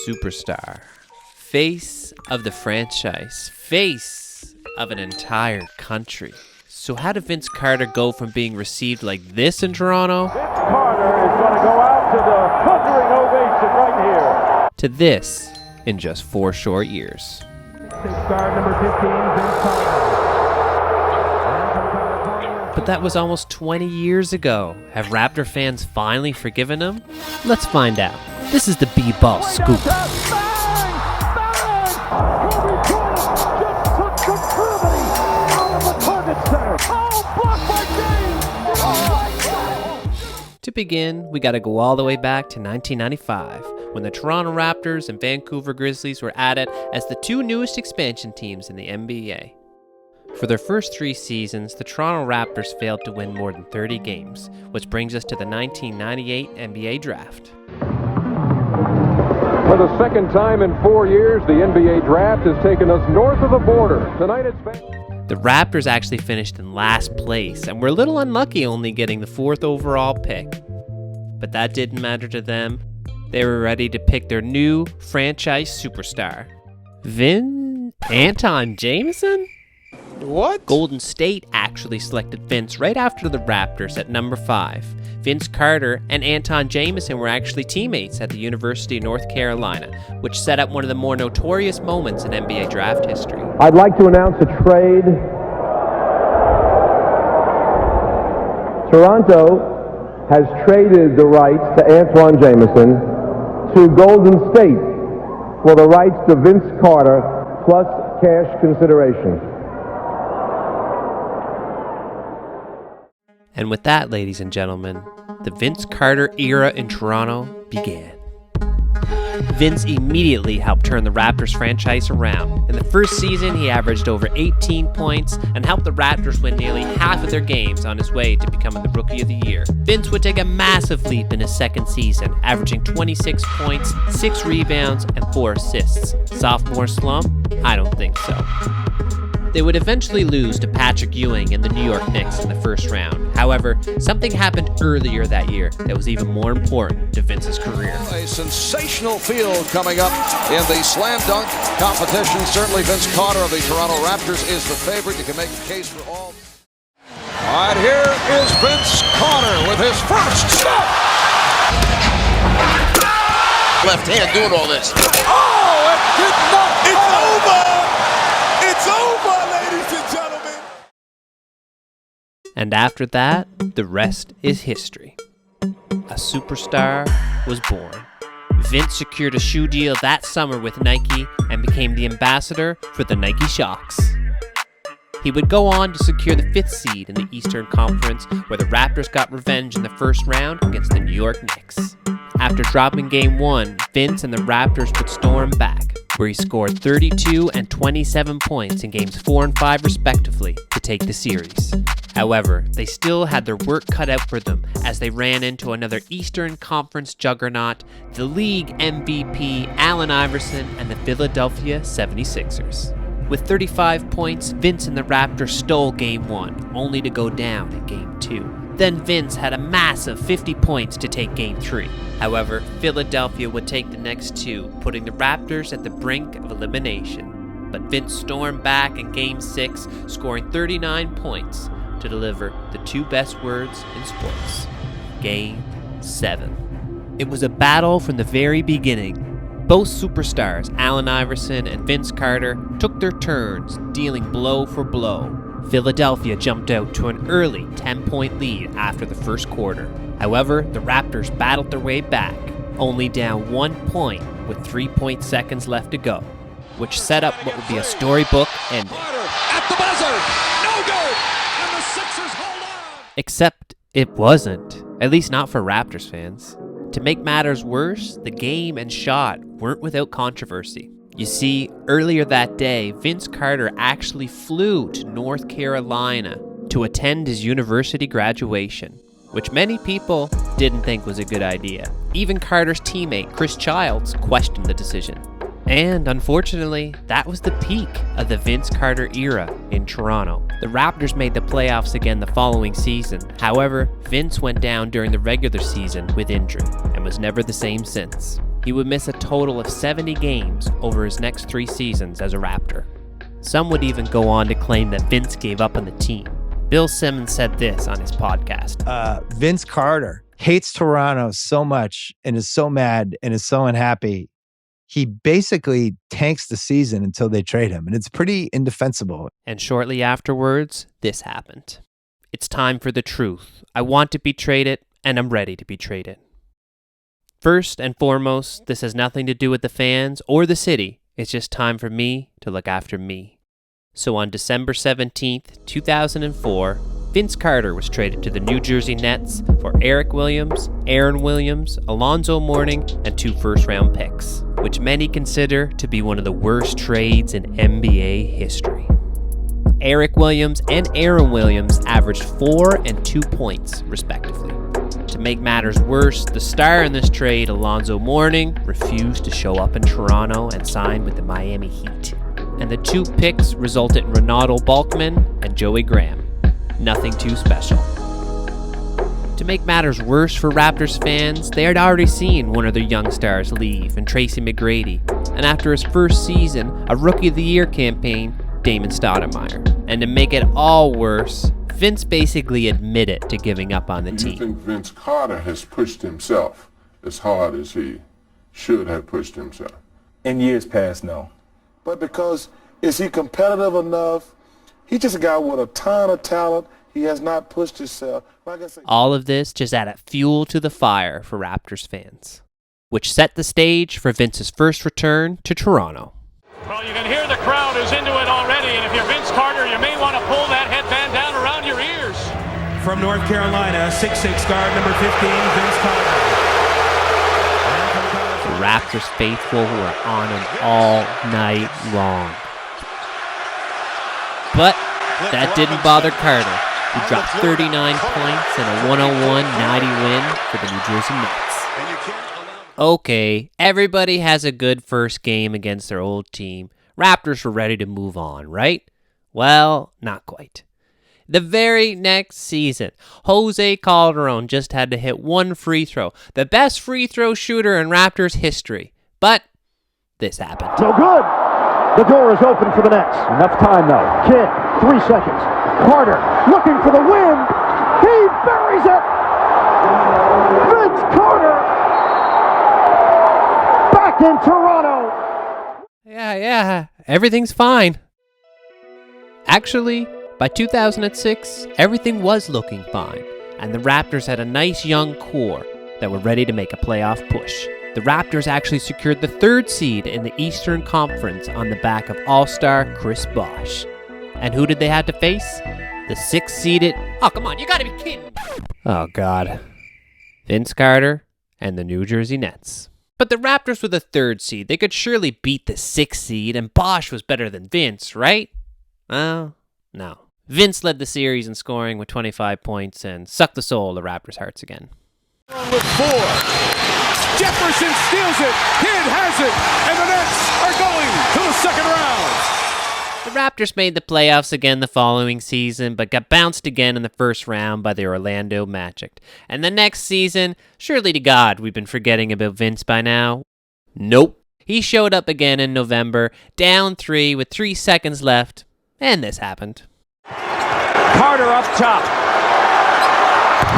Superstar. Face of the franchise. Face of an entire country. So how did Vince Carter go from being received like this in Toronto? Vince Carter is going to go out to the thundering ovation right here. To this in just 4 short years. Star number 15, Vince Carter. But that was almost 20 years ago. Have Raptor fans finally forgiven him? Let's find out. This is the B-Ball Scoop. To begin, we gotta go all the way back to 1995, when the Toronto Raptors and Vancouver Grizzlies were at it as the 2 newest expansion teams in the NBA. For their first 3 seasons, the Toronto Raptors failed to win more than 30 games, which brings us to the 1998 NBA Draft. For the second time in 4 years, the NBA Draft has taken us north of the border. Tonight it's The Raptors actually finished in last place and were a little unlucky only getting the 4th overall pick. But that didn't matter to them. They were ready to pick their new franchise superstar. Anton Jameson? What? Golden State actually selected Vince right after the Raptors at number 5. Vince Carter and Anton Jameson were actually teammates at the University of North Carolina, which set up one of the more notorious moments in NBA draft history. I'd like to announce a trade. Toronto has traded the rights to Antoine Jameson to Golden State for the rights to Vince Carter plus cash consideration. And with that, ladies and gentlemen, the Vince Carter era in Toronto began. Vince immediately helped turn the Raptors franchise around. In the first season, he averaged over 18 points and helped the Raptors win nearly half of their games on his way to becoming the Rookie of the Year. Vince would take a massive leap in his second season, averaging 26 points, 6 rebounds, and 4 assists. Sophomore slump? I don't think so. They would eventually lose to Patrick Ewing and the New York Knicks in the first round. However, something happened earlier that year that was even more important to Vince's career. A sensational field coming up in the slam dunk competition. Certainly Vince Carter of the Toronto Raptors is the favorite. You can make a case for all. All right, here is Vince Carter with his first step. Left hand doing all this. Oh, it did not. It's over. It's over, ladies and gentlemen. And after that, the rest is history. A superstar was born. Vince secured a shoe deal that summer with Nike and became the ambassador for the Nike Shocks. He would go on to secure the 5th seed in the Eastern Conference, where the Raptors got revenge in the first round against the New York Knicks. After dropping Game 1, Vince and the Raptors would storm back, where he scored 32 and 27 points in Games 4 and 5 respectively to take the series. However, they still had their work cut out for them as they ran into another Eastern Conference juggernaut, the league MVP Allen Iverson and the Philadelphia 76ers. With 35 points, Vince and the Raptors stole Game 1, only to go down in Game 2. Then Vince had a massive 50 points to take Game 3. However, Philadelphia would take the next 2, putting the Raptors at the brink of elimination. But Vince stormed back in Game 6, scoring 39 points to deliver the 2 best words in sports: Game 7. It was a battle from the very beginning. Both superstars, Allen Iverson and Vince Carter, took their turns, dealing blow for blow. Philadelphia jumped out to an early 10-point lead after the first quarter. However, the Raptors battled their way back, only down 1 point with 3 seconds left to go, which set up what would be a storybook ending. At the buzzer, no good, and the Sixers hold on. Except it wasn't, at least not for Raptors fans. To make matters worse, the game and shot weren't without controversy. You see, earlier that day, Vince Carter actually flew to North Carolina to attend his university graduation, which many people didn't think was a good idea. Even Carter's teammate, Chris Childs, questioned the decision. And unfortunately, that was the peak of the Vince Carter era in Toronto. The Raptors made the playoffs again the following season. However, Vince went down during the regular season with injury and was never the same since. he would miss a total of 70 games over his next 3 seasons as a Raptor. Some would even go on to claim that Vince gave up on the team. Bill Simmons said this on his podcast. Vince Carter hates Toronto so much and is so mad and is so unhappy. He basically tanks the season until they trade him, and it's pretty indefensible. And shortly afterwards, this happened. It's time for the truth. I want to be traded, and I'm ready to be traded. First and foremost, this has nothing to do with the fans or the city. It's just time for me to look after me. So on December 17th, 2004, Vince Carter was traded to the New Jersey Nets for Eric Williams, Aaron Williams, Alonzo Mourning, and 2 first-round picks, which many consider to be one of the worst trades in NBA history. Eric Williams and Aaron Williams averaged 4 and 2 points, respectively. To make matters worse, the star in this trade, Alonzo Mourning, refused to show up in Toronto and signed with the Miami Heat. And the 2 picks resulted in Ronaldo Balkman and Joey Graham. Nothing too special. To make matters worse for Raptors fans, they had already seen one of their young stars leave in Tracy McGrady, and after his first season, a Rookie of the Year campaign, Damon Stoudemire. And to make it all worse, Vince basically admitted to giving up on the team. Do you think Vince Carter has pushed himself as hard as he should have pushed himself? In years past, no. But because, is he competitive enough? He's just a guy with a ton of talent. He has not pushed himself. Like I said, all of this just added fuel to the fire for Raptors fans, which set the stage for Vince's first return to Toronto. Well, you can hear the crowd is into it already, and if you're Vince Carter, you may want to pull that headband down around your ears. From North Carolina, 6'6" guard, number 15, Vince Carter. The Raptors faithful were on him all night long. But that didn't bother Carter, who dropped 39 points and a 101-90 win for the New Jersey Nets. Okay, everybody has a good first game against their old team. Raptors were ready to move on, right? Well, not quite. The very next season, Jose Calderon just had to hit 1 free throw, the best free throw shooter in Raptors history. But this happened. No good. The door is open for the Nets. Enough time, though. Kidd, 3 seconds. Carter looking for the win. He buries it. Vince Carter back in Toronto. Yeah, everything's fine. Actually, by 2006, everything was looking fine, and the Raptors had a nice young core that were ready to make a playoff push. The Raptors actually secured the 3rd seed in the Eastern Conference on the back of All-Star Chris Bosh. And who did they have to face? The 6th-seeded... Oh, come on, you gotta be kidding! Oh, God. Vince Carter and the New Jersey Nets. But the Raptors were the 3rd seed. They could surely beat the 6th seed, and Bosh was better than Vince, right? No. Vince led the series in scoring with 25 points and sucked the soul of Raptors' hearts again. With 4. Jefferson steals it. Kidd has it. And the Nets are going to the second round. The Raptors made the playoffs again the following season, but got bounced again in the first round by the Orlando Magic. And the next season, surely to God we've been forgetting about Vince by now. Nope. He showed up again in November, down 3 with 3 seconds left, and this happened. Carter up top.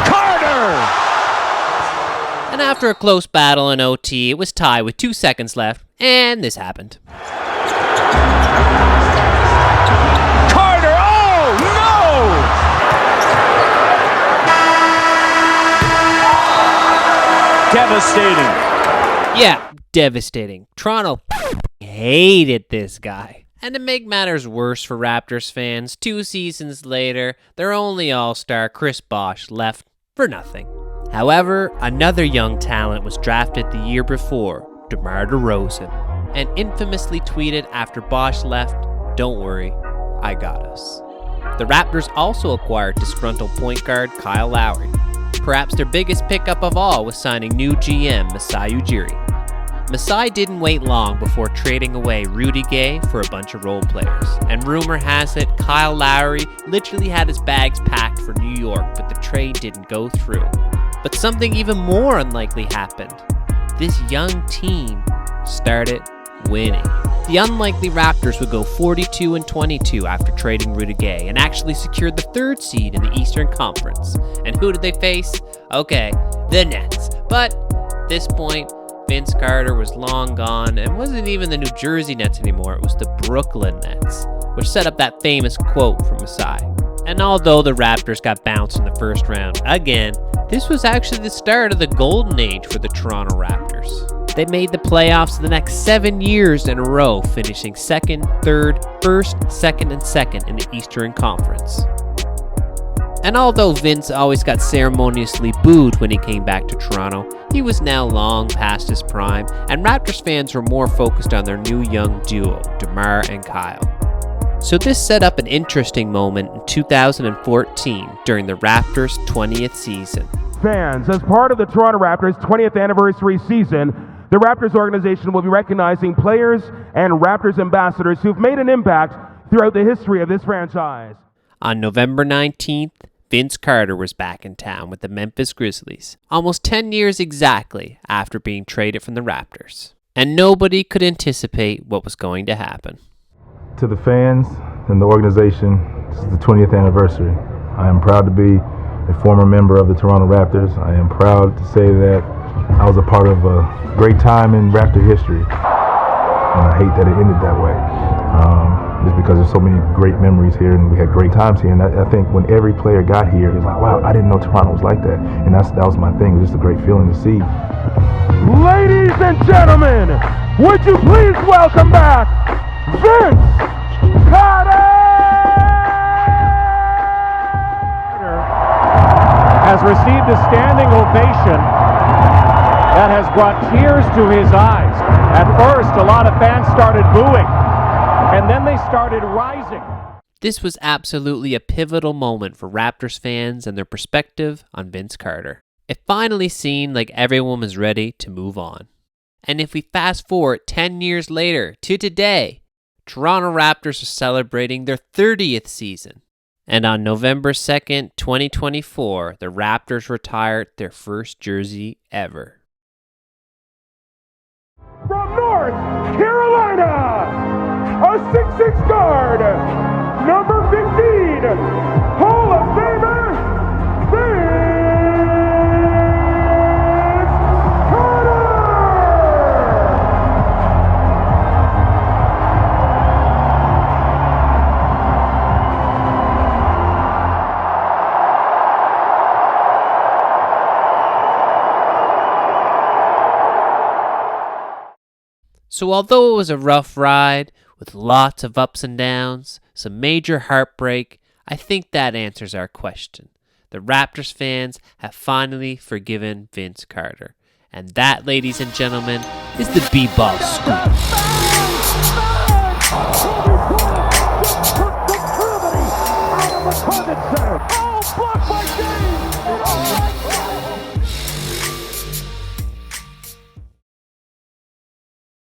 Carter! And after a close battle in OT, it was tied with 2 seconds left, and this happened. Carter! Oh, no! Devastating. Yeah, devastating. Toronto hated this guy. And to make matters worse for Raptors fans, 2 seasons later, their only all-star, Chris Bosh, left for nothing. However, another young talent was drafted the year before, DeMar DeRozan, and infamously tweeted after Bosh left, "Don't worry, I got us." The Raptors also acquired disgruntled point guard Kyle Lowry. Perhaps their biggest pickup of all was signing new GM Masai Ujiri. Masai didn't wait long before trading away Rudy Gay for a bunch of role players, and rumor has it Kyle Lowry literally had his bags packed for New York, but the trade didn't go through. But something even more unlikely happened. this young team started winning. The unlikely Raptors would go 42-22 after trading Rudy Gay and actually secured the 3rd seed in the Eastern Conference. And who did they face? Okay, the Nets. But at this point, Vince Carter was long gone and wasn't even the New Jersey Nets anymore. It was the Brooklyn Nets, which set up that famous quote from Masai. And although the Raptors got bounced in the first round again, this was actually the start of the golden age for the Toronto Raptors. They made the playoffs the next 7 years in a row, finishing 2nd, 3rd, 1st, 2nd, and 2nd in the Eastern Conference. And although Vince always got ceremoniously booed when he came back to Toronto, he was now long past his prime, and Raptors fans were more focused on their new young duo, DeMar and Kyle. So this set up an interesting moment in 2014 during the Raptors' 20th season. Fans, as part of the Toronto Raptors' 20th anniversary season, the Raptors organization will be recognizing players and Raptors ambassadors who've made an impact throughout the history of this franchise. On November 19th, Vince Carter was back in town with the Memphis Grizzlies, almost 10 years exactly after being traded from the Raptors. And nobody could anticipate what was going to happen. To the fans and the organization, this is the 20th anniversary. I am proud to be a former member of the Toronto Raptors. I am proud to say that I was a part of a great time in Raptor history. And I hate that it ended that way. Just because there's so many great memories here and we had great times here. And I think when every player got here, it was like, wow, I didn't know Toronto was like that. And that was my thing. It was just a great feeling to see. Ladies and gentlemen, would you please welcome back Vince Carter! Has received a standing ovation that has brought tears to his eyes. At first, a lot of fans started booing, and then they started rising. This was absolutely a pivotal moment for Raptors fans and their perspective on Vince Carter. It finally seemed like everyone was ready to move on. And if we fast forward 10 years later to today, Toronto Raptors are celebrating their 30th season. And on November 2nd, 2024, the Raptors retired their first jersey ever. From North Carolina, a 6'6" guard, number 15, Hall of Famer, Vince Carter! So although it was a rough ride, with lots of ups and downs, some major heartbreak, I think that answers our question. The Raptors fans have finally forgiven Vince Carter. And that, ladies and gentlemen, is the B-Ball Scoop. Oh, blocked by James!